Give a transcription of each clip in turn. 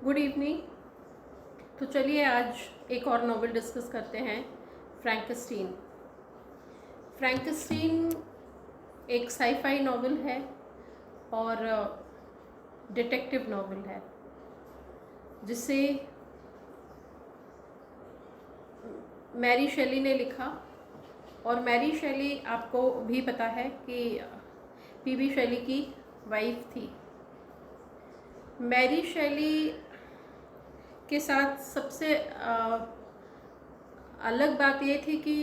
Good evening. तो चलिए आज एक और नॉवेल डिस्कस करते हैं, फ्रैंकेनस्टीन। फ्रैंकेनस्टीन एक साईफाई नॉवेल है और डिटेक्टिव नॉवेल है जिसे मैरी शेली ने लिखा। और मैरी शेली आपको भी पता है कि पीबी शेली की वाइफ थी। मैरी शेली के साथ सबसे अलग बात ये थी कि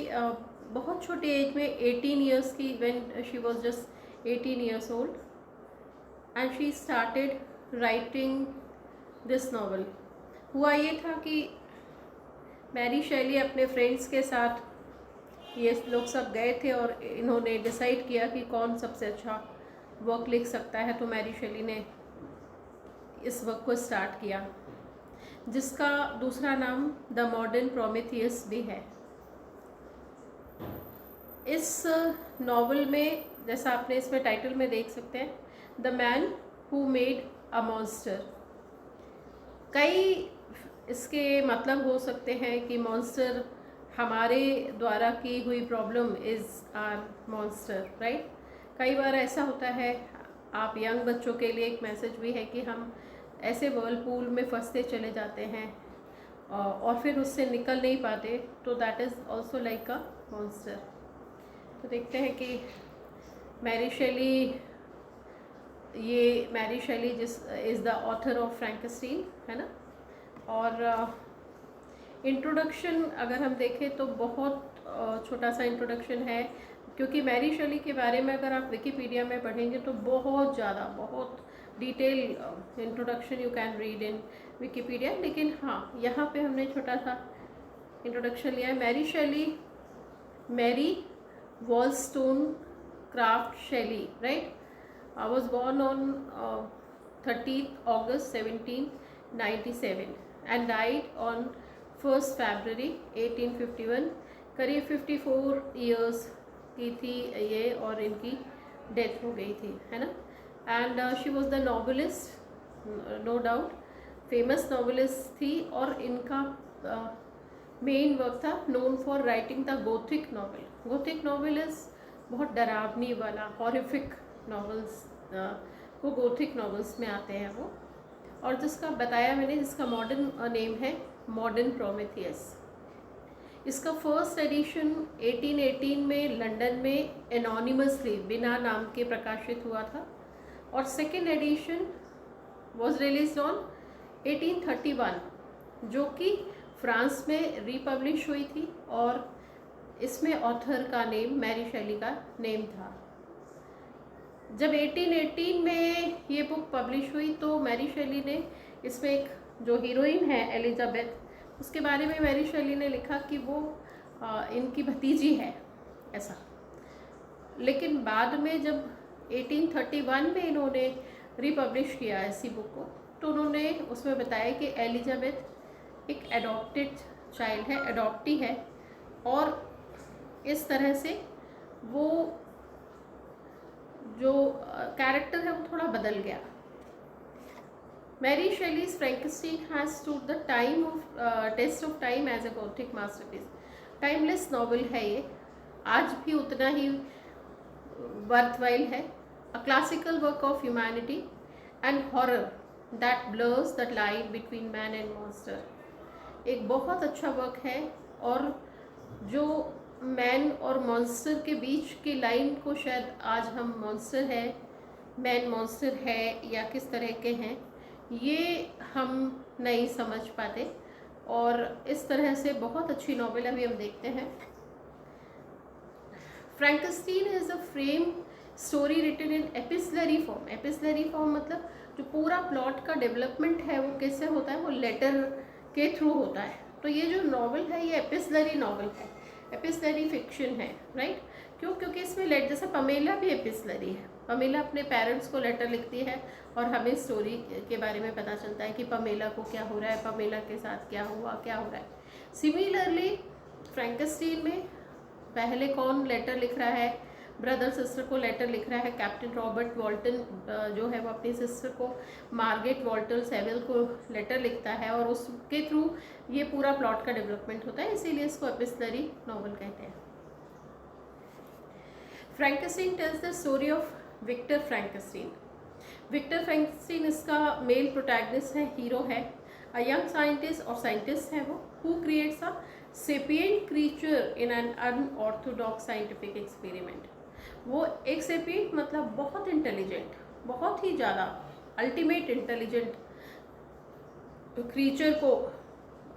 बहुत छोटे एज में 18 इयर्स की, when she was just 18 years old and she started writing this novel. हुआ ये था कि मैरी शेली अपने फ्रेंड्स के साथ, ये लोग सब गए थे और इन्होंने डिसाइड किया कि कौन सबसे अच्छा वर्क लिख सकता है। तो मैरी शेली ने इस वर्क को स्टार्ट किया जिसका दूसरा नाम द मॉडर्न प्रोमेथियस भी है। इस नॉवल में, जैसा आपने इसमें टाइटल में देख सकते हैं, the man who made a monster. कई इसके मतलब हो सकते हैं कि मॉन्स्टर हमारे द्वारा की हुई problem is our monster, right. कई बार ऐसा होता है, आप यंग बच्चों के लिए एक मैसेज भी है कि हम ऐसे वर्लपूल में फंसते चले जाते हैं और फिर उससे निकल नहीं पाते, तो that is also like a monster. तो देखते हैं कि मैरी शेली जिस इज़ द ऑथर ऑफ फ्रैंकेनस्टीन, है ना। और इंट्रोडक्शन अगर हम देखें तो बहुत छोटा सा इंट्रोडक्शन है, क्योंकि मैरी शेली के बारे में अगर आप विकिपीडिया में पढ़ेंगे तो बहुत detail introduction you can read in Wikipedia. लेकिन हाँ, यहाँ पे हमने छोटा सा इंट्रोडक्शन लिया है। Mary Shelley, Mary Wollstonecraft Shelley, right, was born on 30th August 1797 and died on 1st February 1851। करीब 54 ईयर्स की थी ये और इनकी डेथ हो गई थी, है ना। And she was the novelist, no doubt famous novelist थी। और इनका मेन वर्क था known for writing the Gothic novel. Gothic novel is बहुत डरावनी वाला, हॉरिफिक नॉवेल्स को गोथिक नॉवेल्स में आते हैं वो। और जिसका बताया मैंने, जिसका मॉडर्न नेम है मॉडर्न प्रोमेथियस। इसका फर्स्ट एडिशन 1818 में लंदन में एनोनिमसली, बिना नाम के प्रकाशित हुआ था। और second edition was released on 1831, जो कि फ्रांस में रिपब्लिश हुई थी। और इसमें ऑथर का नेम मैरी शेली का नेम था। जब 1818 में ये बुक पब्लिश हुई तो मैरी शेली ने इसमें एक जो हीरोइन है एलिजाबेथ, उसके बारे में मैरी शेली ने लिखा कि वो इनकी भतीजी है, ऐसा। लेकिन बाद में जब 1831 में इन्होंने रिपब्लिश किया इसी बुक को, तो उन्होंने उसमें बताया कि एलिजाबेथ एक एडॉप्टेड चाइल्ड है, एडॉप्टी है। और इस तरह से वो जो कैरेक्टर है वो थोड़ा बदल गया। Mary Shelley's Frankenstein has stood the test of time as a gothic masterpiece. Timeless novel है ये, आज भी उतना ही वर्थवाइल है। A classical work of humanity and horror that blurs the line between man and monster. एक बहुत अच्छा वर्क है और जो मैन और मॉन्स्टर के बीच की लाइन को शायद आज हम मॉन्स्टर है, मैन मॉन्स्टर है या किस तरह के हैं, ये हम नहीं समझ पाते। और इस तरह से बहुत अच्छी नॉवेल अभी हम देखते हैं। Frankenstein is a frame story written in epistolary form. Epistolary form मतलब जो पूरा प्लॉट का डेवलपमेंट है वो कैसे होता है, वो लेटर के थ्रू होता है। तो ये जो नॉवेल है ये एपिस्टलरी नॉवेल है, एपिस्टलरी फिक्शन है, राइट। क्यों? क्योंकि इसमें जैसे पमेला भी एपिस्टलरी है। पमेला अपने पेरेंट्स को लेटर लिखती है और हमें स्टोरी के बारे में पता चलता है कि पमेला को क्या हो रहा है, पमेला के साथ क्या हुआ, क्या हो रहा है। सिमिलरली फ्रैंकेनस्टीन में पहले कौन लेटर लिख रहा है, ब्रदर सिस्टर को लेटर लिख रहा है। कैप्टन रॉबर्ट वॉल्टन जो है वो अपनी सिस्टर को मार्गरेट वॉल्टर सेविल को लेटर लिखता है और उसके थ्रू ये पूरा प्लॉट का डेवलपमेंट होता है, इसीलिए इसको एपिस्टलरी नॉवल कहते हैं। Frankenstein tells the story of Victor Frankenstein. Victor Frankenstein इसका मेल प्रोटैगनिस्ट है, हीरो है। अ यंग साइंटिस्ट और साइंटिस्ट है वो, who creates a sapient creature in an unorthodox scientific experiment. वो एक सेपिएंट मतलब बहुत इंटेलिजेंट, बहुत ही ज़्यादा अल्टीमेट इंटेलिजेंट क्रीचर को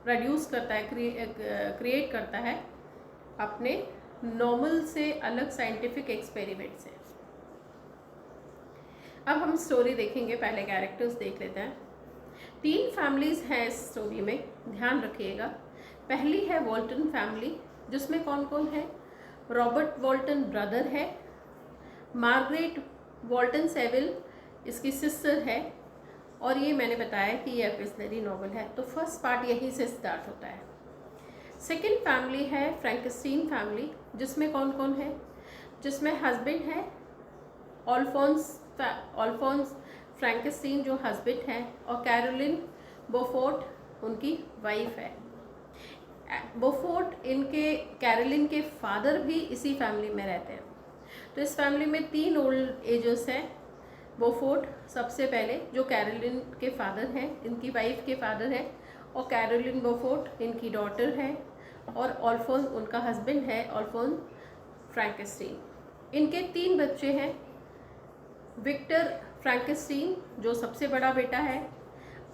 प्रोड्यूस करता है, क्रिएट करता है अपने नॉर्मल से अलग साइंटिफिक एक्सपेरिमेंट से। अब हम स्टोरी देखेंगे, पहले कैरेक्टर्स देख लेते हैं। 3 फैमिलीज हैं इस स्टोरी में, ध्यान रखिएगा। पहली है वॉल्टन फैमिली, जिसमें कौन कौन है? रॉबर्ट वॉल्टन ब्रदर है, मार्गरेट वॉल्टन सेविल इसकी सिस्टर है, और ये मैंने बताया कि ये एपिस्टलरी नॉवल है, तो फर्स्ट पार्ट यहीं से स्टार्ट होता है। सेकेंड फैमिली है फ्रैंकेस्टीन फैमिली, जिसमें कौन कौन है? जिसमें हस्बैंड है ऑल्फोंस फ्रैंकेस्टीन जो हस्बैंड है, और कैरोलिन बोफोर्ट उनकी वाइफ है। बोफोर्ट इनके कैरोलिन के फादर भी इसी फैमिली में रहते हैं। तो इस फैमिली में 3 ओल्ड एजर्स हैं। बोफोर्ट सबसे पहले जो कैरोलिन के फादर हैं, इनकी वाइफ के फादर हैं, और कैरोलिन बोफोर्ट इनकी डॉटर है, और ऑल्फोंस उनका हस्बैंड है, ऑल्फोंस फ्रैंकेस्टीन। इनके 3 बच्चे हैं। विक्टर फ्रैंकेस्टीन जो सबसे बड़ा बेटा है,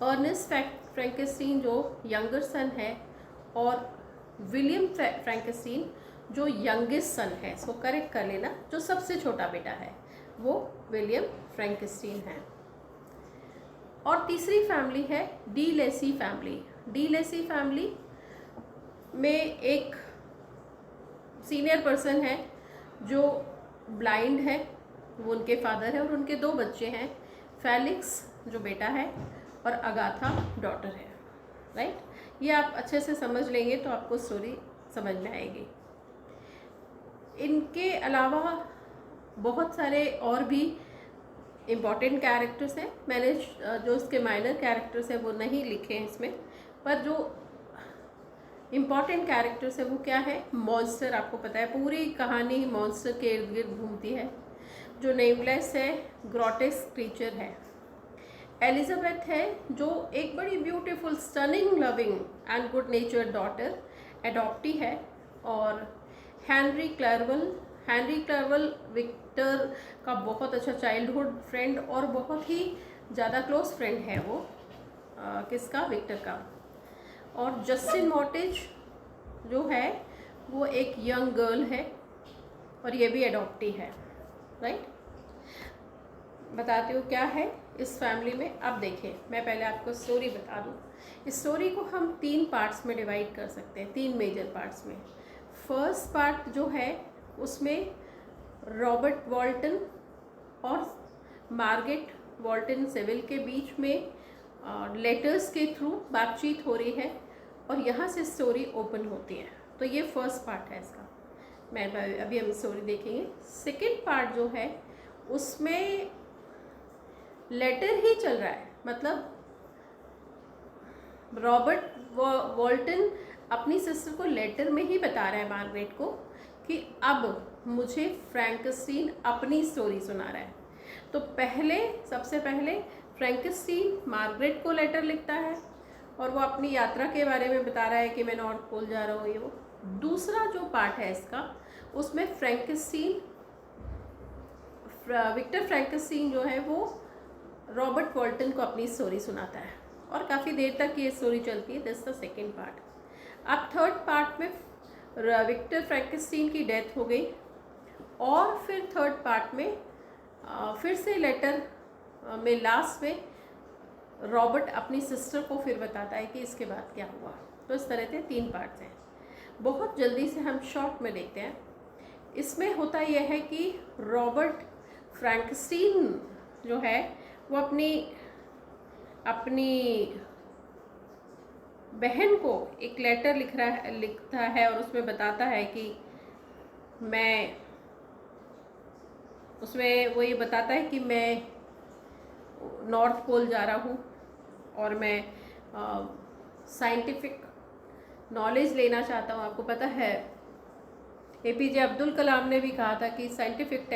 अर्नेस्ट फ्रैंकेस्टीन जो यंगर सन है, और विलियम फ्रैंकेस्टीन जो यंगेस्ट सन है। सो करेक्ट कर लेना, जो सबसे छोटा बेटा है वो विलियम फ्रैंकेस्टीन है। और तीसरी फैमिली है De Lacey family. De Lacey family में एक सीनियर पर्सन है जो ब्लाइंड है, वो उनके फादर है, और उनके 2 बच्चे हैं, फेलिक्स जो बेटा है, और अगाथा डॉटर है। राइट, ये आप अच्छे से समझ लेंगे तो आपको स्टोरी समझ में आएगी। इनके अलावा बहुत सारे और भी इम्पॉर्टेंट कैरेक्टर्स हैं। मैंने जो इसके माइनर कैरेक्टर्स हैं वो नहीं लिखे हैं इसमें, पर जो इम्पॉर्टेंट कैरेक्टर्स है वो क्या है? मॉन्स्टर, आपको पता है पूरी कहानी मॉन्स्टर के इर्द गिर्द घूमती है। जो नेमलेस है, ग्रोटेस्क क्रीचर है। एलिजाबेथ है जो एक बड़ी beautiful, stunning, loving and good natured daughter, adoptee है। और हेनरी क्लर्वल विक्टर का बहुत अच्छा चाइल्डहुड फ्रेंड और बहुत ही ज़्यादा क्लोज फ्रेंड है वो, किसका? विक्टर का। और जस्टिन मॉर्टिज जो है वो एक यंग गर्ल है, और ये भी एडॉप्टी है। राइट, बताती हूँ क्या है इस फैमिली में। अब देखें, मैं पहले आपको स्टोरी बता दूँ। इस स्टोरी को हम 3 पार्ट्स में डिवाइड कर सकते हैं, 3 मेजर पार्ट्स में। फर्स्ट पार्ट जो है उसमें रॉबर्ट वॉल्टन और मार्गरेट वॉल्टन सेविल के बीच में लेटर्स के थ्रू बातचीत हो रही है, और यहाँ से स्टोरी ओपन होती है। तो ये फर्स्ट पार्ट है इसका। मैं अभी हम स्टोरी देखेंगे। सेकेंड पार्ट जो है उसमें लेटर ही चल रहा है, मतलब रॉबर्ट वॉल्टन अपनी सिस्टर को लेटर में ही बता रहा है मार्गरेट को कि अब मुझे फ्रैंकेस्टीन अपनी स्टोरी सुना रहा है। तो सबसे पहले फ्रैंकेस्टीन मार्गरेट को लेटर लिखता है, और वो अपनी यात्रा के बारे में बता रहा है कि मैं नॉर्थ पोल जा रहा हूँ, ये वो। दूसरा जो पार्ट है इसका, उसमें विक्टर फ्रैंकेस्टीन जो है वो रॉबर्ट वॉल्टन को अपनी स्टोरी सुनाता है, और काफ़ी देर तक ये स्टोरी चलती है। This the second part. अब थर्ड पार्ट में विक्टर फ्रैंकेस्टीन की डेथ हो गई, और फिर थर्ड पार्ट में फिर से लेटर में लास्ट में रॉबर्ट अपनी सिस्टर को फिर बताता है कि इसके बाद क्या हुआ। तो इस तरह से 3 पार्ट्स हैं। बहुत जल्दी से हम शॉर्ट में देखते हैं। इसमें होता यह है कि रॉबर्ट फ्रैंकेस्टीन जो है वो अपनी बहन को एक लेटर लिखता है, और उसमें बताता है कि मैं उसमें वो ये बताता है कि मैं नॉर्थ पोल जा रहा हूँ और मैं साइंटिफिक नॉलेज लेना चाहता हूँ। आपको पता है एपीजे अब्दुल कलाम ने भी कहा था कि साइंटिफिक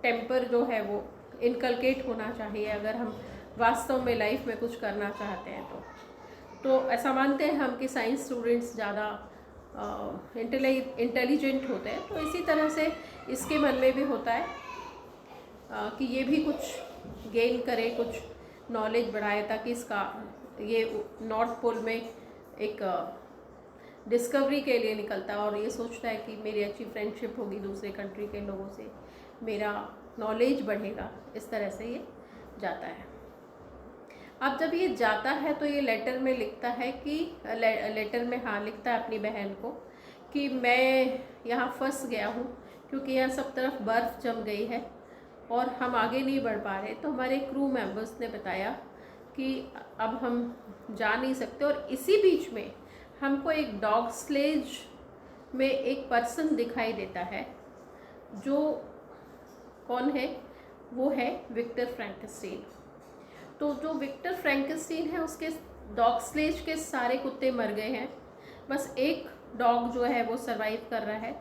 टेम्पर जो है वो इनकलकेट होना चाहिए अगर हम वास्तव में लाइफ में कुछ करना चाहते हैं। तो ऐसा मानते हैं हम कि साइंस स्टूडेंट्स ज़्यादा इंटेलिजेंट होते हैं। तो इसी तरह से इसके मन में भी होता है कि ये भी कुछ गेन करे, कुछ नॉलेज बढ़ाए, ताकि इसका ये नॉर्थ पोल में एक डिस्कवरी के लिए निकलता है और ये सोचता है कि मेरी अच्छी फ्रेंडशिप होगी दूसरे कंट्री के लोगों से, मेरा नॉलेज बढ़ेगा। इस तरह से ये जाता है। अब जब ये जाता है तो ये लेटर में लिखता है कि लेटर में लिखता है अपनी बहन को कि मैं यहाँ फंस गया हूँ क्योंकि यहाँ सब तरफ बर्फ़ जम गई है और हम आगे नहीं बढ़ पा रहे। तो हमारे क्रू मेंबर्स ने बताया कि अब हम जा नहीं सकते। और इसी बीच में हमको एक डॉग स्लेज में एक पर्सन दिखाई देता है, जो कौन है? वो है विक्टर फ्रैंकेनस्टीन। तो जो विक्टर फ्रैंकेनस्टीन है उसके डॉग स्लेज के सारे कुत्ते मर गए हैं, बस एक डॉग जो है वो सरवाइव कर रहा है।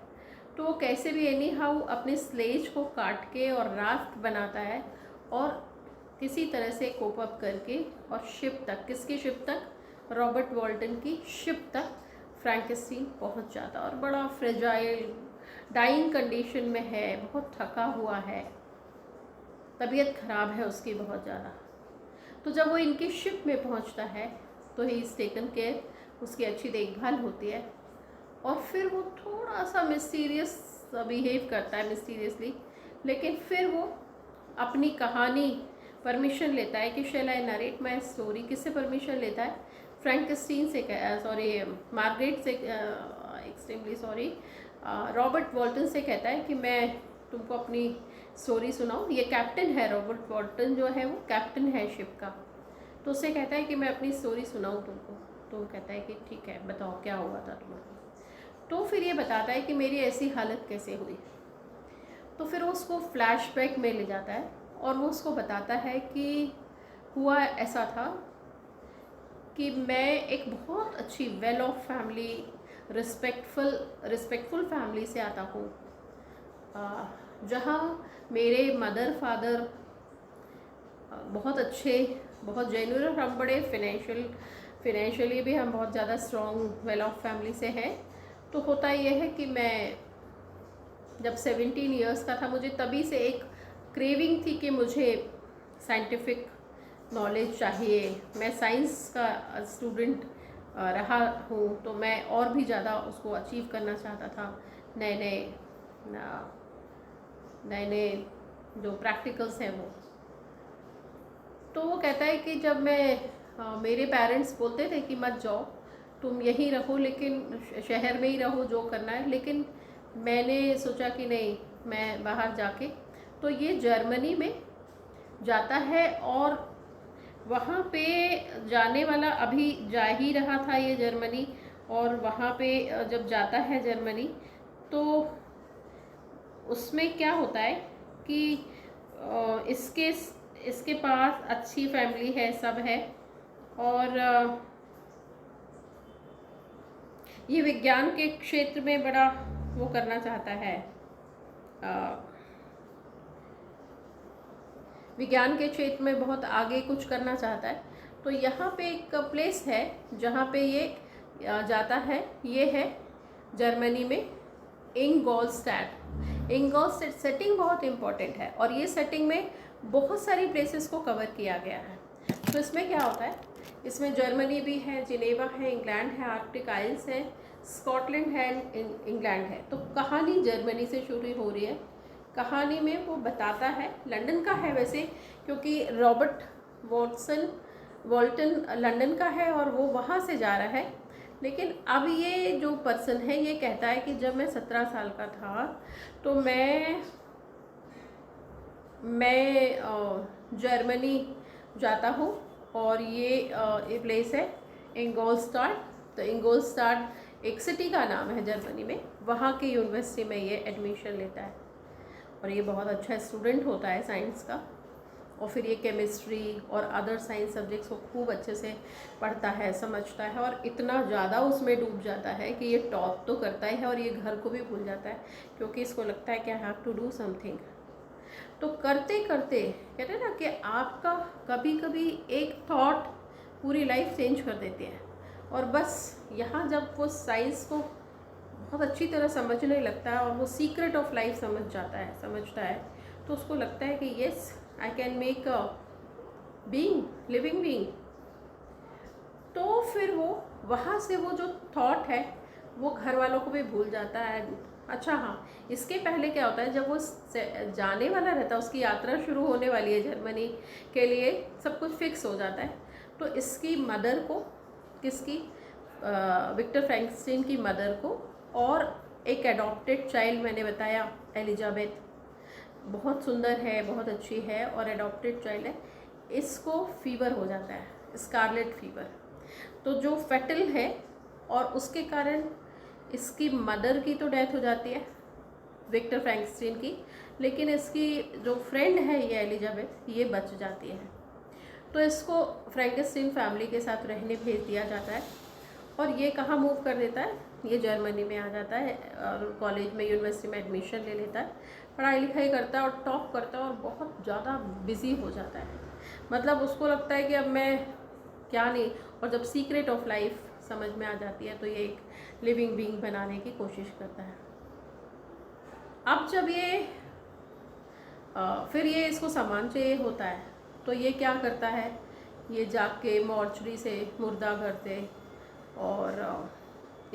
तो वो कैसे भी एनी हाउ अपने स्लेज को काट के और राफ्ट बनाता है और किसी तरह से कोप अप करके और शिप तक, किसकी शिप तक? रॉबर्ट वॉल्टन की शिप तक फ्रैंकेनस्टीन पहुंच जाता और बड़ा फ्रेजाइल डाइंग कंडीशन में है, बहुत थका हुआ है, तबीयत ख़राब है उसकी बहुत ज़्यादा। तो जब वो इनकी शिप में पहुंचता है तो ही इज़ टेकन केयर, उसकी अच्छी देखभाल होती है और फिर वो थोड़ा सा मिस्टीरियस बिहेव करता है, मिस्टीरियसली, लेकिन फिर वो अपनी कहानी परमिशन लेता है कि शैल आई नरेट माई स्टोरी। किससे परमिशन लेता है? फ्रैंकेनस्टीन से, मार्गरेट से, एक्सट्रीमली सॉरी, रॉबर्ट वॉल्टन से कहता है कि मैं तुमको अपनी स्टोरी सुनाऊं। ये कैप्टन है, रॉबर्ट वॉल्टन जो है वो कैप्टन है शिप का। तो उससे कहता है कि मैं अपनी स्टोरी सुनाऊं तुमको। तो वो कहता है कि ठीक है, बताओ क्या हुआ था तुम्हारा। तो फिर ये बताता है कि मेरी ऐसी हालत कैसे हुई। तो फिर वो उसको फ्लैशबैक में ले जाता है और वो उसको बताता है कि हुआ ऐसा था कि मैं एक बहुत अच्छी well of family, respectful family से आता हूँ, जहाँ मेरे मदर फादर बहुत अच्छे, बहुत जेन्युइन, और हम बड़े फिनेंशियली भी हम बहुत ज़्यादा स्ट्रॉन्ग वेल ऑफ फैमिली से हैं। तो होता यह है कि मैं जब 17 इयर्स का था, मुझे तभी से एक क्रेविंग थी कि मुझे साइंटिफिक नॉलेज चाहिए। मैं साइंस का स्टूडेंट रहा हूँ, तो मैं और भी ज़्यादा उसको अचीव करना चाहता था। नए नए जो प्रैक्टिकल्स हैं वो। तो वो कहता है कि जब मैं मेरे पेरेंट्स बोलते थे कि मत जाओ, तुम यहीं रहो, लेकिन शहर में ही रहो, जो करना है, लेकिन मैंने सोचा कि नहीं, मैं बाहर जाके। तो ये जर्मनी में जाता है और वहाँ पे जाने वाला अभी जा ही रहा था ये जर्मनी। और वहाँ पे जब जाता है जर्मनी तो उसमें क्या होता है कि इसके पास अच्छी फैमिली है, सब है, और ये विज्ञान के क्षेत्र में बड़ा वो करना चाहता है, विज्ञान के क्षेत्र में बहुत आगे कुछ करना चाहता है। तो यहाँ पे एक प्लेस है जहाँ पे ये जाता है, ये है जर्मनी में इंगोलस्टैट। सेटिंग बहुत इम्पॉर्टेंट है और ये सेटिंग में बहुत सारी प्लेसेस को कवर किया गया है। तो इसमें क्या होता है, इसमें जर्मनी भी है, जिनेवा है, इंग्लैंड है, आर्कटिक आइल्स है, स्कॉटलैंड है, इंग्लैंड है। तो कहानी जर्मनी से शुरू हो रही है। कहानी में वो बताता है, लंदन का है वैसे, क्योंकि रॉबर्ट वॉल्टन लंदन का है और वो वहाँ से जा रहा है। लेकिन अब ये जो पर्सन है ये कहता है कि जब मैं 17 साल का था तो मैं जर्मनी जाता हूँ और ये प्लेस है इंगोलस्टाड। तो इंगोलस्टाड एक सिटी का नाम है जर्मनी में, वहाँ के यूनिवर्सिटी में ये एडमिशन लेता है। और ये बहुत अच्छा स्टूडेंट होता है साइंस का, और फिर ये केमिस्ट्री और अदर साइंस सब्जेक्ट्स को खूब अच्छे से पढ़ता है, समझता है, और इतना ज़्यादा उसमें डूब जाता है कि ये टॉप तो करता ही है और ये घर को भी भूल जाता है, क्योंकि इसको लगता है कि I have to do something. तो करते करते कहते हैं ना कि आपका कभी कभी एक थॉट पूरी लाइफ चेंज कर देती है। और बस यहाँ जब वो साइंस को बहुत अच्छी तरह समझने लगता है और वो सीक्रेट ऑफ लाइफ समझता है, तो उसको लगता है कि yes I can make a being living being. तो फिर वो वहाँ से वो जो थॉट है वो घर वालों को भी भूल जाता है। अच्छा हाँ, इसके पहले क्या होता है, जब वो जाने वाला रहता है, उसकी यात्रा शुरू होने वाली है जर्मनी के लिए, सब कुछ फिक्स हो जाता है, तो इसकी मदर को, किसकी, विक्टर फ्रैंकस्टीन की मदर को, और एक एडॉप्टेड चाइल्ड मैंने बताया एलिजाबेथ, बहुत सुंदर है, बहुत अच्छी है और एडॉप्टेड चाइल्ड है, इसको फीवर हो जाता है, स्कारलेट फीवर, तो जो फेटल है, और उसके कारण इसकी मदर की तो डेथ हो जाती है विक्टर फ्रैंकस्टीन की, लेकिन इसकी जो फ्रेंड है ये एलिजाबेथ, ये बच जाती है। तो इसको फ्रैंकस्टीन फैमिली के साथ रहने भेज दिया जाता है, और ये कहाँ मूव कर देता है, ये जर्मनी में आ जाता है और कॉलेज में, यूनिवर्सिटी में एडमिशन ले लेता है, पढ़ाई लिखाई करता है और टॉप करता है और बहुत ज़्यादा बिजी हो जाता है। मतलब उसको लगता है कि अब मैं क्या नहीं, और जब सीक्रेट ऑफ लाइफ समझ में आ जाती है तो ये एक लिविंग बीइंग बनाने की कोशिश करता है। अब जब ये फिर ये इसको सामान चाहिए होता है, तो ये क्या करता है, ये जाके मॉर्चरी से मुर्दा घर से और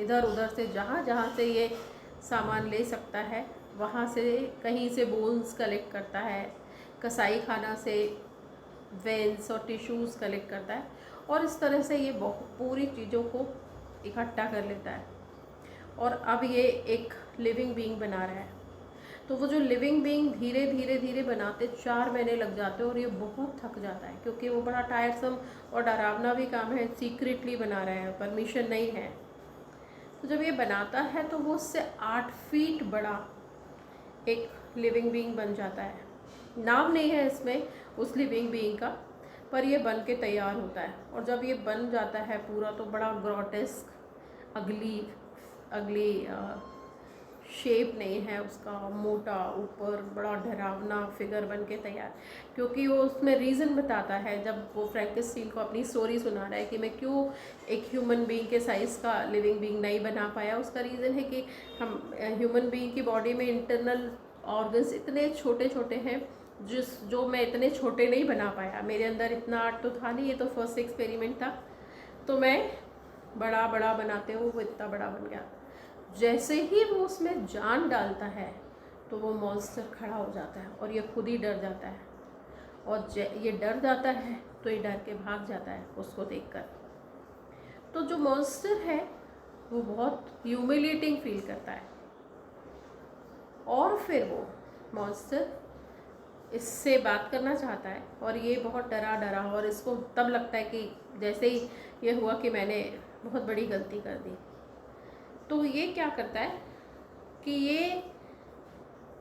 इधर उधर से जहाँ जहाँ से ये सामान ले सकता है वहाँ से, कहीं से बोन्स कलेक्ट करता है, कसाई खाना से वेंस और टिश्यूज़ कलेक्ट करता है, और इस तरह से ये पूरी चीज़ों को इकट्ठा कर लेता है, और अब ये एक लिविंग बीइंग बना रहा है। तो वो जो लिविंग बीइंग धीरे धीरे धीरे बनाते 4 महीने लग जाते हैं, और ये बहुत थक जाता है, क्योंकि वो बड़ा टायरसम और डरावना भी काम है, सीक्रेटली बना रहे हैं, परमिशन नहीं है। तो जब ये बनाता है तो वो उससे 8 फीट बड़ा एक लिविंग बीइंग बन जाता है। नाम नहीं है इसमें उस लिविंग बीइंग का, पर ये बन के तैयार होता है, और जब ये बन जाता है पूरा तो बड़ा ग्रोटेस्क, अगली शेप नहीं है उसका, मोटा, ऊपर बड़ा डरावना फिगर बन के तैयार, क्योंकि वो उसमें रीज़न बताता है, जब वो फ्रैंकस्टीन को अपनी स्टोरी सुना रहा है कि मैं क्यों एक ह्यूमन बीइंग के साइज़ का लिविंग बीइंग नहीं बना पाया। उसका रीज़न है कि हम ह्यूमन बीइंग की बॉडी में इंटरनल ऑर्गन्स इतने छोटे छोटे हैं जो मैं इतने छोटे नहीं बना पाया, मेरे अंदर इतना आर्ट तो था नहीं, ये तो फर्स्ट एक्सपेरिमेंट था, तो मैं बड़ा बड़ा बनाते हुए वो इतना बड़ा बन गया। जैसे ही वो उसमें जान डालता है तो वो मॉन्स्टर खड़ा हो जाता है, और ये खुद ही डर जाता है, और ये डर जाता है तो ये डर के भाग जाता है उसको देखकर। तो जो मॉन्स्टर है वो बहुत ह्यूमिलेटिंग फील करता है, और फिर वो मॉन्स्टर इससे बात करना चाहता है, और ये बहुत डरा, और इसको तब लगता है कि जैसे ही ये हुआ कि मैंने बहुत बड़ी गलती कर दी। तो ये क्या करता है कि ये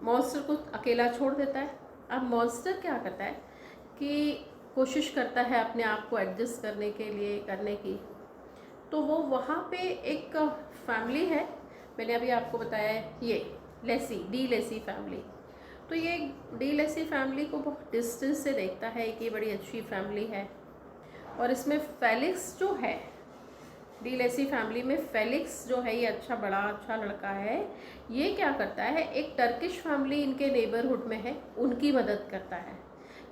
मॉन्स्टर को अकेला छोड़ देता है। अब मॉन्स्टर क्या करता है कि कोशिश करता है अपने आप को एडजस्ट करने की, तो वो वहाँ पे एक फैमिली है, मैंने अभी आपको बताया ये डी लेसी फैमिली। तो ये डी लेसी फैमिली को बहुत डिस्टेंस से देखता है कि ये बड़ी अच्छी फैमिली है, और इसमें फेलिक्स जो है, डी लेसी फैमिली में फेलिक्स जो है, ये बड़ा अच्छा लड़का है। ये क्या करता है, एक टर्किश फैमिली इनके नेबरहुड में है, उनकी मदद करता है,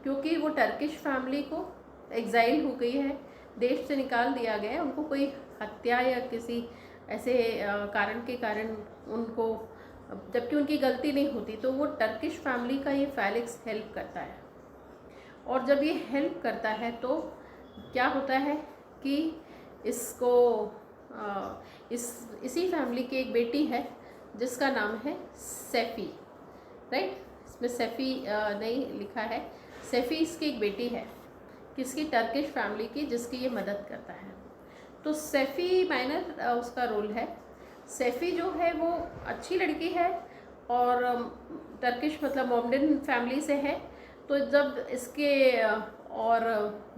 क्योंकि वो टर्किश फैमिली को एग्जाइल हो गई है, देश से निकाल दिया गया है, उनको कोई हत्या या किसी ऐसे कारण के कारण उनको, जबकि उनकी गलती नहीं होती, तो वो टर्किश फैमिली का ये फेलिक्स हेल्प करता है। और जब ये हेल्प करता है तो क्या होता है कि इसको इसी फैमिली की एक बेटी है जिसका नाम है सेफ़ी, राइट, इसमें सेफ़ी नहीं लिखा है, सेफ़ी इसकी एक बेटी है, किसकी, टर्किश फैमिली की, जिसकी ये मदद करता है। तो सेफ़ी माइनर उसका रोल है। सेफ़ी जो है वो अच्छी लड़की है, और टर्किश मतलब मोमडन फैमिली से है। तो जब इसके और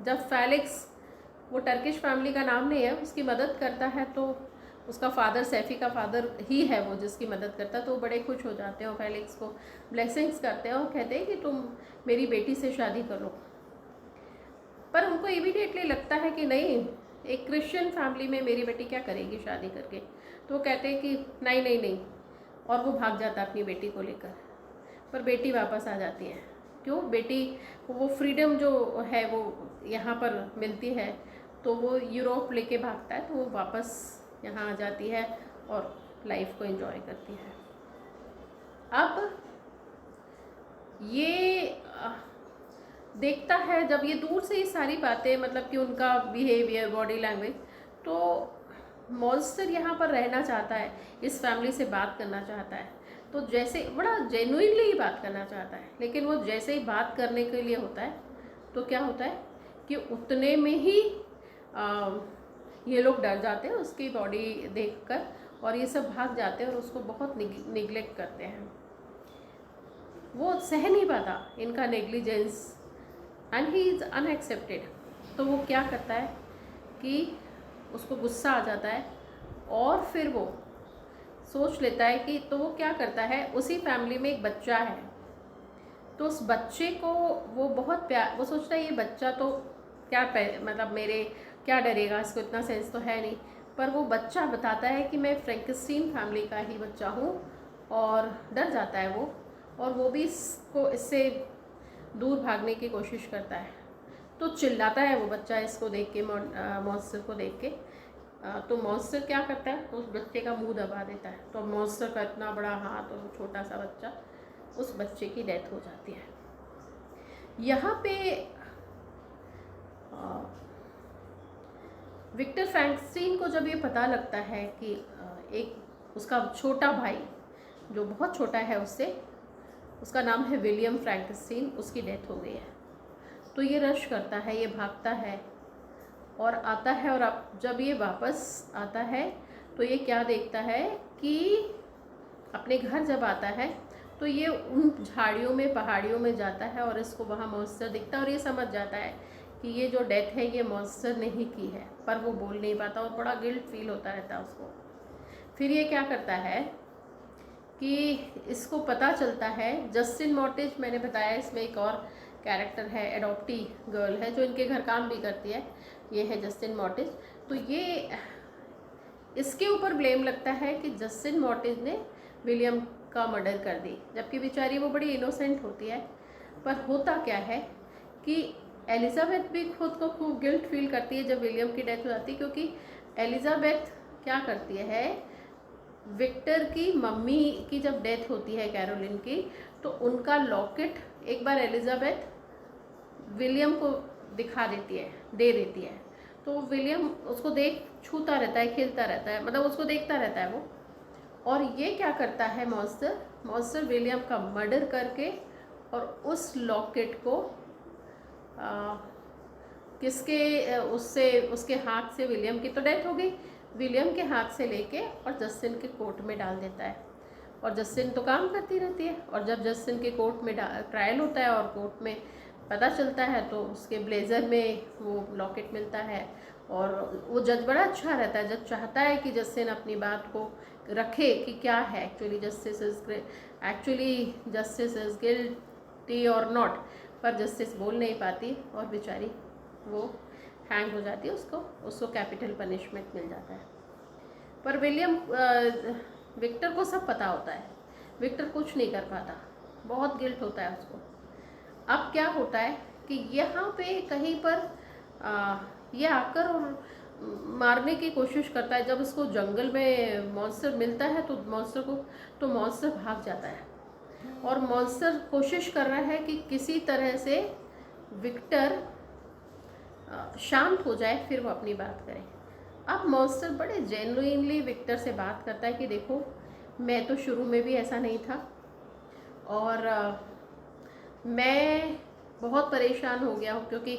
जब फेलिक्स, वो टर्किश फैमिली का नाम नहीं है, उसकी मदद करता है, तो उसका फादर, सैफ़ी का फादर ही है वो जिसकी मदद करता है, तो वो बड़े खुश हो जाते हैं और फेलिक्स को ब्लेसिंग्स करते हैं और कहते हैं कि तुम मेरी बेटी से शादी कर लो। पर उनको इमीडिएटली लगता है कि नहीं, एक क्रिश्चियन फैमिली में मेरी बेटी क्या करेगी शादी करके, तो वो कहते हैं कि नहीं नहीं नहीं, और वो भाग जाता है अपनी बेटी को लेकर। पर बेटी वापस आ जाती है। क्यों? बेटी वो फ्रीडम जो है वो यहाँ पर मिलती है, तो वो यूरोप लेके भागता है, तो वो वापस यहाँ आ जाती है और लाइफ को एंजॉय करती है। अब ये देखता है जब ये दूर से ये सारी बातें, मतलब कि उनका बिहेवियर, बॉडी लैंग्वेज, तो मॉन्स्टर यहाँ पर रहना चाहता है, इस फैमिली से बात करना चाहता है। तो जैसे बड़ा जेन्युइनली ही बात करना चाहता है, लेकिन वो जैसे ही बात करने के लिए होता है तो क्या होता है कि उतने में ही ये लोग डर जाते हैं उसकी बॉडी देखकर, और ये सब भाग जाते हैं और उसको बहुत निगलेक्ट करते हैं। वो सह नहीं पाता इनका negligence, and he is unaccepted. तो वो क्या करता है कि उसको गुस्सा आ जाता है और फिर वो सोच लेता है कि, तो वो क्या करता है, उसी फैमिली में एक बच्चा है, तो उस बच्चे को वो बहुत प्यार, वो सोचता है ये बच्चा तो क्या मतलब मेरे क्या डरेगा, इसको इतना सेंस तो है नहीं। पर वो बच्चा बताता है कि मैं फ्रैंकेनस्टीन फैमिली का ही बच्चा हूँ, और डर जाता है वो, और वो भी इससे दूर भागने की कोशिश करता है। तो चिल्लाता है वो बच्चा इसको देख के, मॉन्स्टर को देख के। तो मॉन्स्टर क्या करता है, तो उस बच्चे का मुंह दबा देता है। तो मॉन्स्टर का इतना बड़ा हाथ और छोटा सा बच्चा, उस बच्चे की डेथ हो जाती है। यहाँ पे विक्टर फ्रैंकेनस्टीन को जब ये पता लगता है कि एक उसका छोटा भाई जो बहुत छोटा है उससे, उसका नाम है विलियम फ्रैंकेनस्टीन, उसकी डेथ हो गई है, तो ये रश करता है, ये भागता है और आता है। और अब जब ये वापस आता है तो ये क्या देखता है कि अपने घर जब आता है तो ये उन झाड़ियों में, पहाड़ियों में जाता है और इसको वहाँ मॉन्स्टर दिखता है, और ये समझ जाता है कि ये जो डेथ है ये मॉन्स्टर ने ही की है। पर वो बोल नहीं पाता और बड़ा गिल्ट फील होता रहता है उसको। फिर ये क्या करता है कि इसको पता चलता है, जस्टिन मॉर्टिज, मैंने बताया इसमें एक और कैरेक्टर है, एडॉप्टी गर्ल है जो इनके घर काम भी करती है, ये है जस्टिन मॉर्टिज। तो ये इसके ऊपर ब्लेम लगता है कि जस्टिन मॉर्टिज ने विलियम का मर्डर कर दी, जबकि बेचारी वो बड़ी इनोसेंट होती है। पर होता क्या है कि एलिजाबेथ भी खुद को खूब गिल्ट फील करती है जब विलियम की डेथ हो जाती है, क्योंकि एलिजाबेथ क्या करती है, विक्टर की मम्मी की जब डेथ होती है कैरोलिन की, तो उनका लॉकेट एक बार एलिजाबेथ विलियम को दिखा देती है, दे देती है। तो विलियम उसको देख छूता रहता है, खेलता रहता है, मतलब उसको देखता रहता है वो। और ये क्या करता है, मॉन्स्टर विलियम का मर्डर करके और उस लॉकेट को उसके हाथ से, विलियम की तो डेथ हो गई, विलियम के हाथ से लेके और जस्टिन के कोर्ट में डाल देता है। और जस्टिन तो काम करती रहती है, और जब जस्टिन के कोर्ट में ट्रायल होता है और कोर्ट में पता चलता है तो उसके ब्लेज़र में वो लॉकेट मिलता है। और वो जज बड़ा अच्छा रहता है, जज चाहता है कि जस्टिन अपनी बात को रखे कि क्या है एक्चुअली जस्टिस इज गिल्टी और नॉट। पर जस्टिस बोल नहीं पाती और बेचारी वो हैंग हो जाती है, उसको कैपिटल पनिशमेंट मिल जाता है। पर विक्टर को सब पता होता है, विक्टर कुछ नहीं कर पाता, बहुत गिल्ट होता है उसको। अब क्या होता है कि यहाँ पे कहीं पर ये आकर और मारने की कोशिश करता है। जब उसको जंगल में मॉन्स्टर मिलता है तो मॉन्स्टर भाग जाता है, और मॉन्स्टर कोशिश कर रहा है कि किसी तरह से विक्टर शांत हो जाए, फिर वो अपनी बात करे। अब मॉन्स्टर बड़े जेन्युइनली विक्टर से बात करता है कि देखो, मैं तो शुरू में भी ऐसा नहीं था, और मैं बहुत परेशान हो गया हूँ, क्योंकि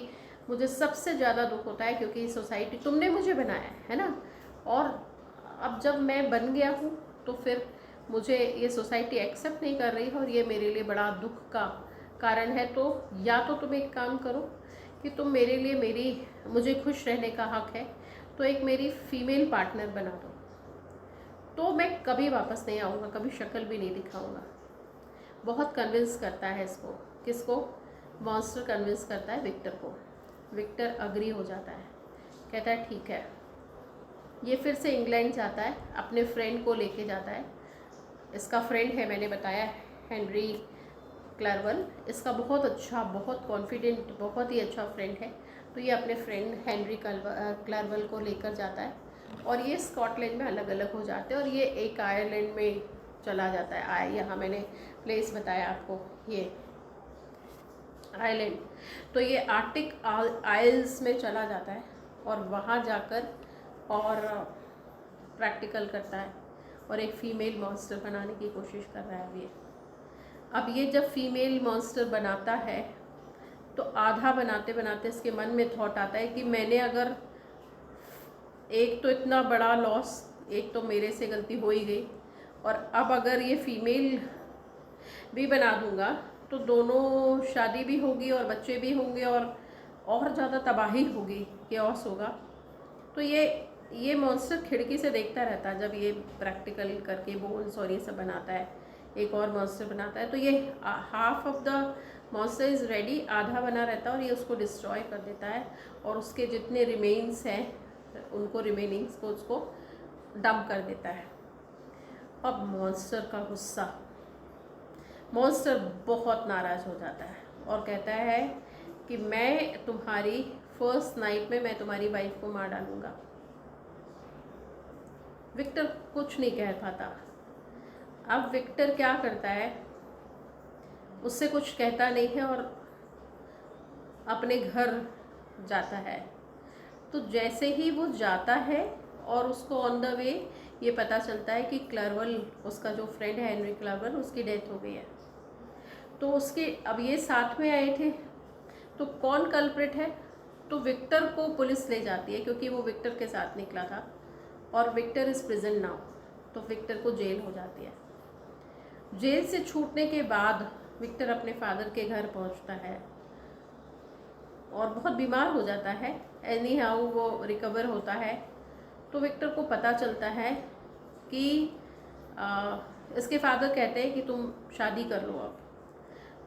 मुझे सबसे ज़्यादा दुख होता है क्योंकि सोसाइटी तुमने मुझे बनाया है ना, और अब जब मैं बन गया हूँ तो फिर मुझे ये सोसाइटी एक्सेप्ट नहीं कर रही है और ये मेरे लिए बड़ा दुख का कारण है। तो या तो तुम एक काम करो कि तुम मेरे लिए मुझे खुश रहने का हक है, तो एक मेरी फीमेल पार्टनर बना दो, तो मैं कभी वापस नहीं आऊँगा, कभी शक्ल भी नहीं दिखाऊँगा। बहुत कन्विंस करता है इसको। किसको? मॉन्स्टर कन्विंस करता है विक्टर को। विक्टर अग्री हो जाता है, कहता है ठीक है। ये फिर से इंग्लैंड जाता है, अपने फ्रेंड को लेके जाता है। इसका फ्रेंड है, मैंने बताया, हेनरी क्लार्वल। इसका बहुत अच्छा, बहुत कॉन्फिडेंट, बहुत ही अच्छा फ्रेंड है। तो ये अपने फ्रेंड हेनरी क्लार्वल को लेकर जाता है और ये स्कॉटलैंड में अलग अलग हो जाते हैं और ये एक आयरलैंड में चला जाता है। यहाँ मैंने प्लेस बताया आपको, ये आइलैंड। तो ये आर्टिक आइल्स में चला जाता है और वहाँ जाकर और प्रैक्टिकल करता है और एक फ़ीमेल मॉन्स्टर बनाने की कोशिश कर रहा है। अब ये जब फीमेल मॉन्स्टर बनाता है तो आधा बनाते बनाते इसके मन में थॉट आता है कि मैंने अगर, एक तो इतना बड़ा लॉस, एक तो मेरे से गलती हो ही गई, और अब अगर ये फीमेल भी बना दूंगा तो दोनों शादी भी होगी और बच्चे भी होंगे और ज़्यादा तबाही होगी, केओस होगा। तो ये मॉन्स्टर खिड़की से देखता रहता है जब ये प्रैक्टिकल करके बोन्स और ये सब बनाता है, एक और मॉन्स्टर बनाता है। तो ये half of the monster is ready, आधा बना रहता है और ये उसको डिस्ट्रॉय कर देता है और उसके जितने रिमेन्स हैं उनको, रिमेनिंग्स को उसको डंप कर देता है। अब मॉन्स्टर का गुस्सा, मॉन्स्टर बहुत नाराज़ हो जाता है और कहता है कि मैं तुम्हारी फर्स्ट नाइट में मैं तुम्हारी वाइफ को मार डालूँगा। विक्टर कुछ नहीं कह पाता। अब विक्टर क्या करता है, उससे कुछ कहता नहीं है और अपने घर जाता है। तो जैसे ही वो जाता है और उसको ऑन द वे ये पता चलता है कि क्लार्वल, उसका जो फ्रेंड है हेनरी क्लार्वल, उसकी डेथ हो गई है। तो उसके, अब ये साथ में आए थे, तो कौन कल्प्रिट है? तो विक्टर को पुलिस ले जाती है क्योंकि वो विक्टर के साथ निकला था और विक्टर इज़ प्रिजन नाउ। तो विक्टर को जेल हो जाती है। जेल से छूटने के बाद विक्टर अपने फादर के घर पहुंचता है और बहुत बीमार हो जाता है। एनी हाउ वो रिकवर होता है। तो विक्टर को पता चलता है कि इसके फादर कहते हैं कि तुम शादी कर लो अब।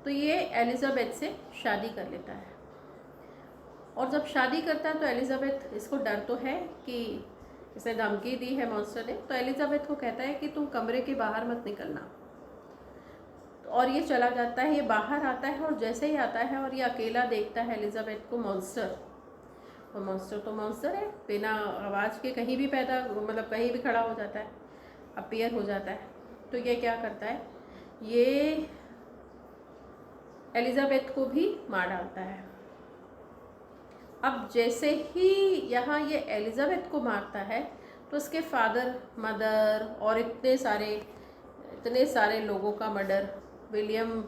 तो ये एलिज़ाबेथ से शादी कर लेता है और जब शादी करता है तो एलिज़ाबेथ, इसको डर तो है कि इसने धमकी दी है मॉन्स्टर ने, तो एलिज़ाबेथ को कहता है कि तुम कमरे के बाहर मत निकलना। और ये चला जाता है, ये बाहर आता है और जैसे ही आता है और ये अकेला देखता है एलिज़ाबेथ को मॉन्स्टर, और मॉन्स्टर तो मॉन्स्टर है, बिना आवाज़ के कहीं भी पैदा, मतलब कहीं भी खड़ा हो जाता है, अपीयर हो जाता है। तो ये क्या करता है, ये एलिज़ाबेथ को भी मार डालता है। अब जैसे ही यहाँ ये एलिज़ाबेथ को मारता है तो उसके फादर, मदर और इतने सारे लोगों का मर्डर, विलियम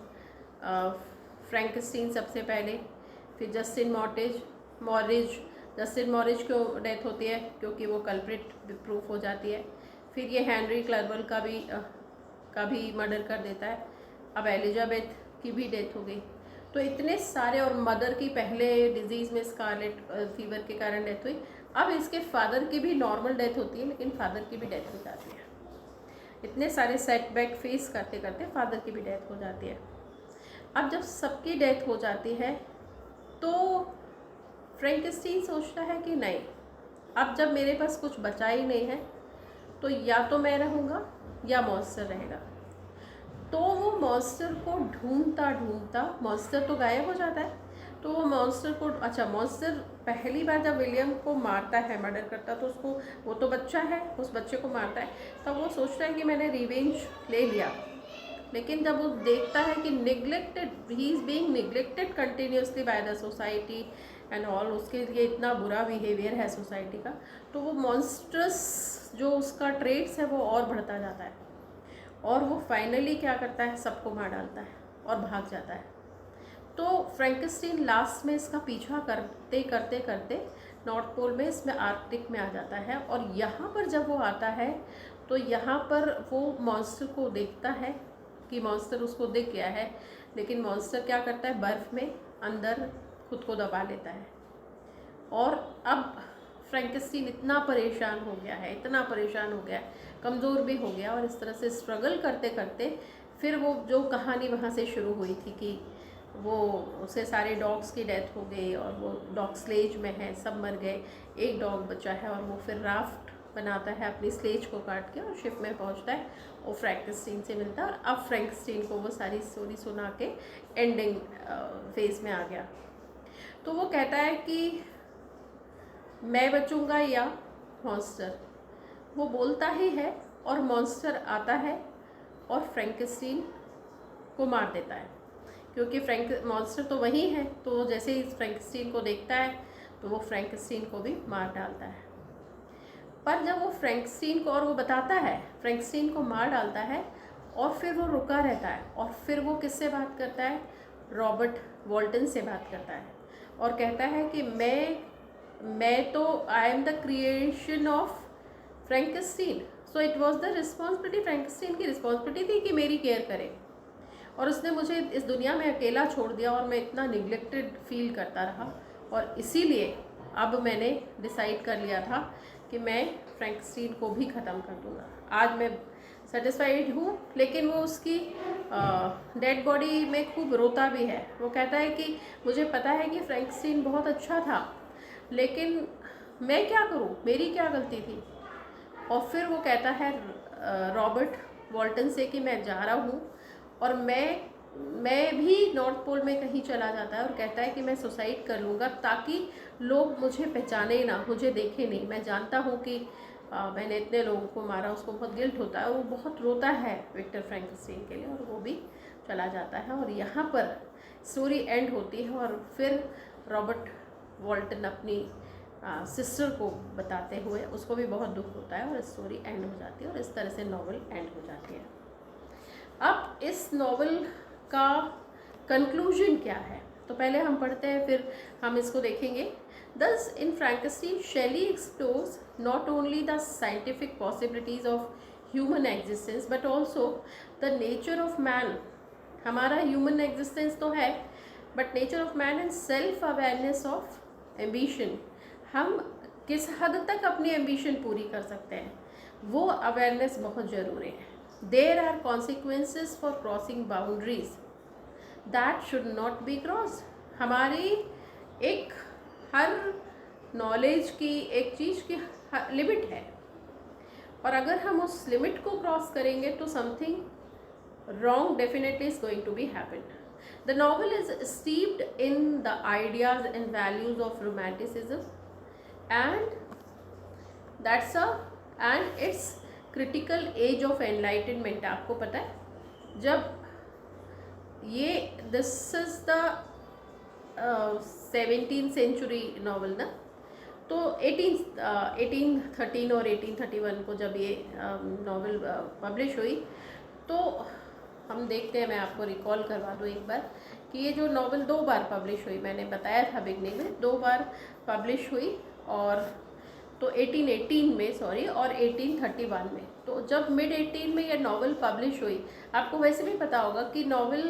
फ्रैंकस्टीन सबसे पहले, फिर जस्टिन मॉरिज को डेथ होती है क्योंकि वो कल्प्रिट प्रूफ हो जाती है। फिर ये हेनरी क्लार्वल का भी मर्डर कर देता है। अब एलिज़ाबेथ की भी डेथ हो गई। तो इतने सारे, और मदर की पहले डिजीज़ में स्कारलेट फीवर के कारण डेथ हुई। अब इसके फादर की भी नॉर्मल डेथ होती है लेकिन फादर की भी डेथ हो जाती है। इतने सारे सेटबैक फेस करते करते फादर की भी डेथ हो जाती है। अब जब सबकी डेथ हो जाती है तो फ्रैंकस्टीन सोचता है कि नहीं, अब जब मेरे पास कुछ बचा ही नहीं है तो या तो मैं रहूँगा या मॉन्स्टर रहेगा। तो वो मॉन्स्टर को ढूंढता मॉन्स्टर तो गायब हो जाता है। तो वो मॉन्स्टर को, अच्छा, मॉन्स्टर पहली बार जब विलियम को मारता है, मर्डर करता है, तो उसको, वो तो बच्चा है, उस बच्चे को मारता है, तब वो सोचता है कि मैंने रिवेंज ले लिया। लेकिन जब वो देखता है कि he is being neglected continuously by the society and all, उसके लिए इतना बुरा बिहेवियर है सोसाइटी का, तो वो मॉन्स्टर्स जो उसका ट्रेड्स है वो और बढ़ता जाता है और वो फाइनली क्या करता है, सबको मार डालता है और भाग जाता है। तो फ्रैंकस्टीन लास्ट में इसका पीछा करते करते करते नॉर्थ पोल में, इसमें आर्कटिक में आ जाता है। और यहाँ पर जब वो आता है तो यहाँ पर वो मॉन्स्टर को देखता है कि मॉन्स्टर उसको दिख गया है, लेकिन मॉन्स्टर क्या करता है, बर्फ़ में अंदर खुद को दबा लेता है। और अब फ्रैंकेनस्टीन इतना परेशान हो गया है, इतना परेशान हो गया है, कमज़ोर भी हो गया, और इस तरह से स्ट्रगल करते करते फिर वो जो कहानी वहाँ से शुरू हुई थी कि वो उसे सारे डॉग्स की डेथ हो गई और वो डॉग स्लेज में है, सब मर गए, एक डॉग बचा है, और वो फिर राफ्ट बनाता है अपनी स्लेज को काट के और शिप में पहुंचता है, वो फ्रैंकेनस्टीन से मिलता है। और अब फ्रैंकेनस्टीन को वो सारी स्टोरी सुना के एंडिंग फेज में आ गया। तो वो कहता है कि मैं बचूंगा या मॉन्स्टर, वो बोलता ही है और मॉन्स्टर आता है और फ्रैंकेनस्टीन को मार देता है, क्योंकि मॉन्स्टर तो वही है। तो जैसे ही फ्रैंकेनस्टीन को देखता है तो वो फ्रैंकेनस्टीन को भी मार डालता है। पर जब वो फ्रैंकेनस्टीन को, और वो बताता है, फ्रैंकेनस्टीन को मार डालता है और फिर वो रुका रहता है, और फिर वो किससे बात करता है, रॉबर्ट वॉल्टन से बात करता है, और कहता है कि मैं तो I am the creation of फ्रैंकेनस्टीन, so it was the responsibility, फ्रैंकेनस्टीन की रिस्पॉन्सिबिलिटी थी कि मेरी केयर करे, और उसने मुझे इस दुनिया में अकेला छोड़ दिया और मैं इतना निगलेक्टेड फील करता रहा, और इसीलिए अब मैंने डिसाइड कर लिया था कि मैं फ्रैंकेनस्टीन को भी ख़त्म कर दूँगा। आज मैं सेटिस्फाइड हूँ, लेकिन वो उसकी डेड बॉडी में खूब रोता भी है। वो कहता है कि मुझे पता है कि फ्रैंकेनस्टीन बहुत अच्छा था, लेकिन मैं क्या करूँ, मेरी क्या गलती थी। और फिर वो कहता है रॉबर्ट वॉल्टन से कि मैं जा रहा हूँ, और मैं भी नॉर्थ पोल में कहीं चला जाता है, और कहता है कि मैं सुसाइड कर लूँगा ताकि लोग मुझे पहचाने ना, मुझे देखे नहीं। मैं जानता हूँ कि मैंने इतने लोगों को मारा, उसको बहुत गिल्ट होता है, और वो बहुत रोता है विक्टर फ्रैंकेनस्टीन के लिए, और वो भी चला जाता है। और यहाँ पर स्टोरी एंड होती है, और फिर रॉबर्ट वॉल्टन अपनी सिस्टर को बताते हुए, उसको भी बहुत दुख होता है, और स्टोरी एंड हो जाती है, और इस तरह से नॉवल एंड हो जाती है। अब इस नॉवल का कंक्लूजन क्या है, तो पहले हम पढ़ते हैं, फिर हम इसको देखेंगे। Thus, in Frankenstein, Shelley explores not only the scientific possibilities of human existence, but also the nature of man. हमारा human existence तो है, but nature of man and self-awareness of ambition. हम किस हद तक अपनी ambition पूरी कर सकते हैं, वो awareness बहुत ज़रूरी है। There are consequences for crossing boundaries that should not be crossed. हमारी एक हर नॉलेज की एक चीज़ की लिमिट है, और अगर हम उस लिमिट को क्रॉस करेंगे तो something wrong definitely is going to be happen. The novel is steeped in the ideas and values of romanticism and its critical age of enlightenment. आपको पता है, जब ये this is the 17th century novel ना, तो 1813 और 1831 को जब ये नॉवल पब्लिश हुई, तो हम देखते हैं, मैं आपको रिकॉल करवा दूँ एक बार कि ये जो नॉवल 2 बार पब्लिश हुई, मैंने बताया था बिगनिंग में, 2 बार पब्लिश हुई, और तो 1818 में सॉरी, और 1831 में। तो जब मिड 18 में ये नॉवल पब्लिश हुई, आपको वैसे भी पता होगा कि नॉवल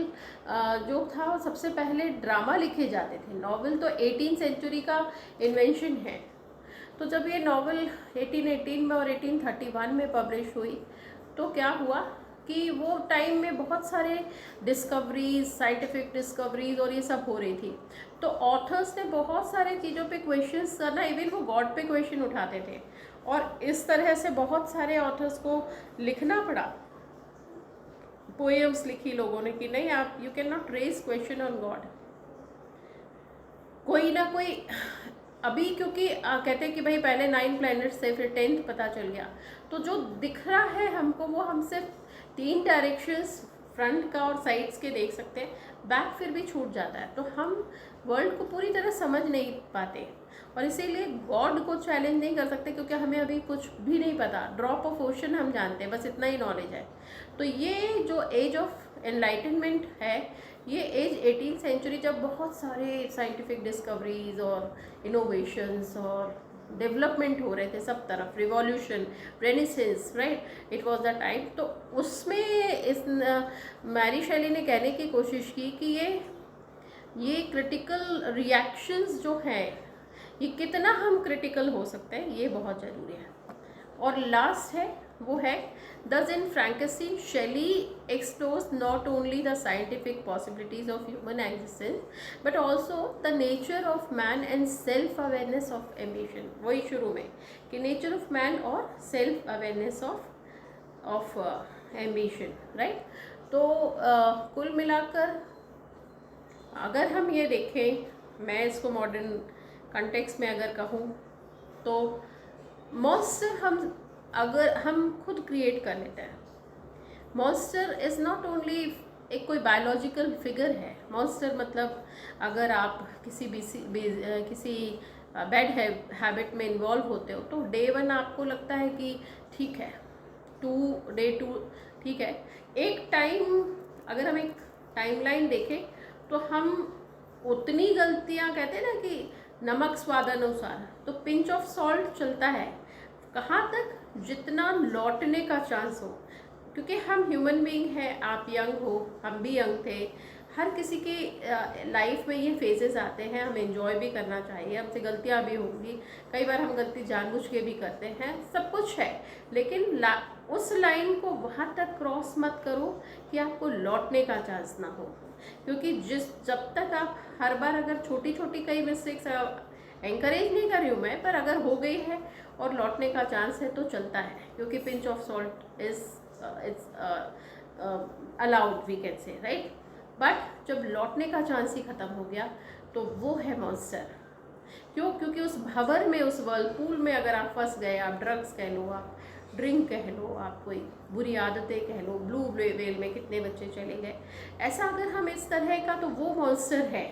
जो था, सबसे पहले ड्रामा लिखे जाते थे। नॉवल तो 18th सेंचुरी का इन्वेंशन है। तो जब ये नॉवल 1818 में और 1831 में पब्लिश हुई, तो क्या हुआ कि वो टाइम में बहुत सारे डिस्कवरीज, साइंटिफिक डिस्कवरीज और ये सब हो रही थी। तो ऑथर्स ने बहुत सारे चीज़ों पे क्वेश्चंस करना, इवन वो गॉड पे क्वेश्चन उठाते थे, और इस तरह से बहुत सारे ऑथर्स को लिखना पड़ा। पोएम्स लिखी लोगों ने कि नहीं, आप you can not raise question on God. कोई ना कोई अभी, क्योंकि कहते हैं कि भाई पहले 9 प्लैनेट्स थे, फिर 10th पता चल गया, तो जो दिख रहा है हमको वो हम सिर्फ 3 डायरेक्शंस, फ्रंट का और साइड्स के देख सकते हैं, बैक फिर भी छूट जाता है। तो हम वर्ल्ड को पूरी तरह समझ नहीं पाते, और इसीलिए गॉड को चैलेंज नहीं कर सकते, क्योंकि हमें अभी कुछ भी नहीं पता। ड्रॉप ऑफ ओशन हम जानते हैं, बस इतना ही नॉलेज है। तो ये जो एज ऑफ एनलाइटनमेंट है, ये एज 18th सेंचुरी, जब बहुत सारे साइंटिफिक डिस्कवरीज और इनोवेशंस और डेवलपमेंट हो रहे थे सब तरफ, revolution, renaissance, right, it was the time. तो उसमें इस मैरी शेली ने कहने की कोशिश की कि ये क्रिटिकल रिएक्शंस जो हैं, ये कितना हम क्रिटिकल हो सकते हैं, ये बहुत ज़रूरी है। और लास्ट है, वो है thus in Frankenstein, Shelley explores not only the scientific possibilities of human existence but also the nature of man and self awareness of ambition। वही शुरू में कि nature of man और self awareness of ambition, right। तो कुल मिलाकर अगर हम ये देखें, मैं इसको मॉडर्न कंटेक्स्ट में अगर कहूँ तो मॉन्स्टर अगर हम खुद क्रिएट कर लेते हैं। मॉन्स्टर इज़ नॉट ओनली एक कोई बायोलॉजिकल फिगर है। मॉन्स्टर मतलब अगर आप किसी बैड हैबिट में इन्वॉल्व होते हो तो डे 1 आपको लगता है कि ठीक है, डे 2 ठीक है। एक टाइम, अगर हम एक टाइमलाइन देखें तो हम उतनी गलतियां, कहते हैं ना कि नमक स्वादानुसार, तो पिंच ऑफ सॉल्ट चलता है। कहाँ तक? जितना लौटने का चांस हो, क्योंकि हम ह्यूमन बीइंग हैं। आप यंग हो, हम भी यंग थे, हर किसी की लाइफ में ये फेजेस आते हैं। हम एंजॉय भी करना चाहिए, हमसे गलतियाँ भी होंगी, कई बार हम गलती जानबूझ के भी करते हैं, सब कुछ है। लेकिन उस लाइन को वहाँ तक क्रॉस मत करो कि आपको लौटने का चांस ना हो, क्योंकि जब तक आप हर बार, अगर छोटी छोटी कई मिस्टेक्स, एंकरेज नहीं कर रही हूँ मैं, पर अगर हो गई है और लौटने का चांस है तो चलता है, क्योंकि pinch of salt it's allowed, we can say, right. But जब लौटने का चांस ही ख़त्म हो गया तो वो है मॉन्स्टर। क्यों? क्योंकि उस भंवर में, उस वर्लपूल में अगर आप फंस गए, आप ड्रग्स कह लो, आप ड्रिंक कह लो, आप कोई बुरी आदतें कह लो, ब्लू वेल में कितने बच्चे चले गए, ऐसा अगर हम इस तरह का, तो वो मॉन्स्टर है।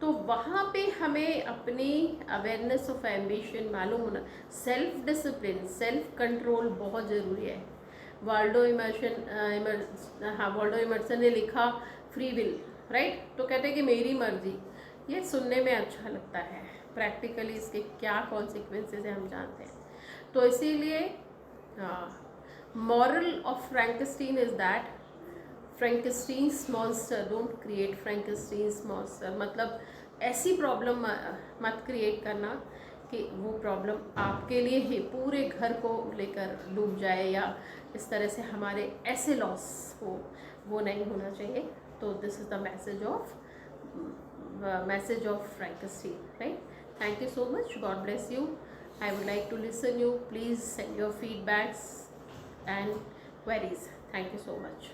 तो वहाँ पे हमें अपनी अवेयरनेस ऑफ एम्बिशन मालूम होना, सेल्फ डिसिप्लिन, सेल्फ कंट्रोल बहुत ज़रूरी है। वाल्डो इमर्सन ने लिखा फ्री विल, राइट। तो कहते हैं कि मेरी मर्जी, ये सुनने में अच्छा लगता है, प्रैक्टिकली इसके क्या कॉन्सिक्वेंसेस हैं हम जानते हैं। तो इसीलिए moral of Frankenstein is that Frankenstein's monster, don't create Frankenstein's monster। मतलब ऐसी प्रॉब्लम मत क्रिएट करना कि वो प्रॉब्लम आपके लिए ही पूरे घर को लेकर डूब जाए, या इस तरह से हमारे ऐसे लॉस हो, वो नहीं होना चाहिए। तो this is the message of Frankenstein, right? Thank you so much. God bless you. I would like to listen you. Please send your feedbacks and queries. Thank you so much.